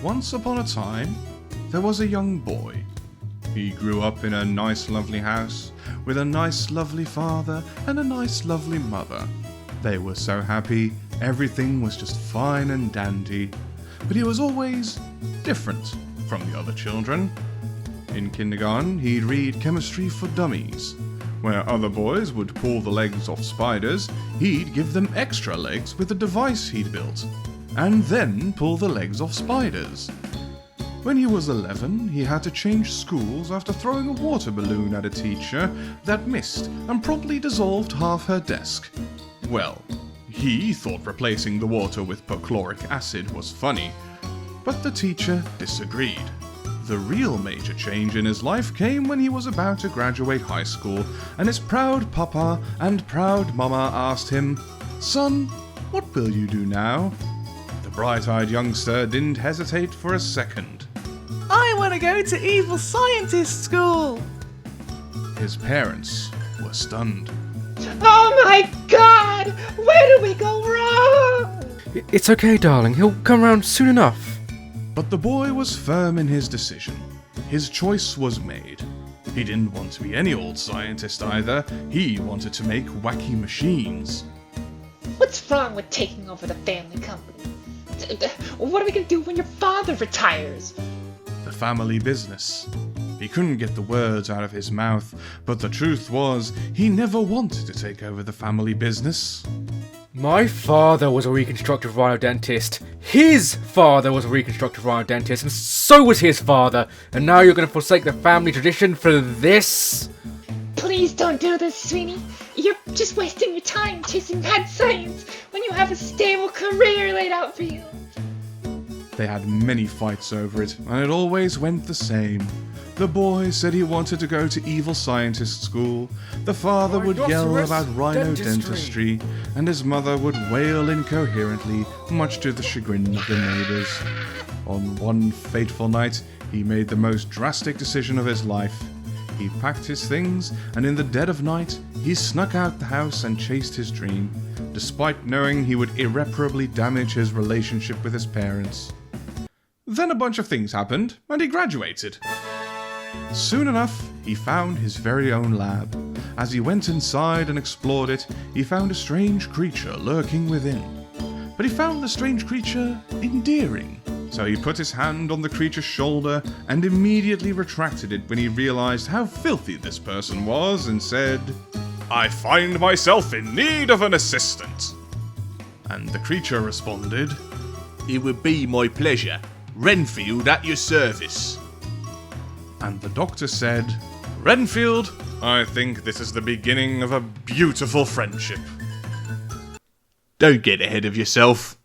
Once upon a time, there was a young boy. He grew up in a nice lovely house, with a nice lovely father and a nice lovely mother. They were so happy, everything was just fine and dandy. But he was always different from the other children. In kindergarten, he'd read Chemistry for Dummies. Where other boys would pull the legs off spiders, he'd give them extra legs with a device he'd built, and then pull the legs off spiders. When he was 11, he had to change schools after throwing a water balloon at a teacher that missed and promptly dissolved half her desk. Well, he thought replacing the water with perchloric acid was funny, but the teacher disagreed. The real major change in his life came when he was about to graduate high school, and his proud papa and proud mama asked him, "Son, what will you do now?" The bright-eyed youngster didn't hesitate for a second. I want to go to evil scientist school! His parents were stunned. Oh my God! Where do we go wrong? It's okay, darling. He'll come around soon enough. But the boy was firm in his decision. His choice was made. He didn't want to be any old scientist either. He wanted to make wacky machines. What's wrong with taking over the family company? What are we gonna do when your father retires? The family business. He couldn't get the words out of his mouth, but the truth was, he never wanted to take over the family business. My father was a reconstructive rhino-dentist. His father was a reconstructive rhino-dentist, and so was his father. And now you're going to forsake the family tradition for this? Please don't do this, sweetie. You're just wasting your time chasing mad science when you have a stable career laid out for you. They had many fights over it, and it always went the same. The boy said he wanted to go to evil scientist school, the father would yell about rhino dentistry, and his mother would wail incoherently, much to the chagrin of the neighbors. On one fateful night, he made the most drastic decision of his life. He packed his things, and in the dead of night, he snuck out the house and chased his dream, despite knowing he would irreparably damage his relationship with his parents. Then a bunch of things happened, and he graduated. Soon enough, he found his very own lab. As he went inside and explored it, he found a strange creature lurking within. But he found the strange creature endearing. So he put his hand on the creature's shoulder and immediately retracted it when he realized how filthy this person was and said, "I find myself in need of an assistant." And the creature responded, "It would be my pleasure. Renfield at your service." And the doctor said, "Renfield, I think this is the beginning of a beautiful friendship." Don't get ahead of yourself.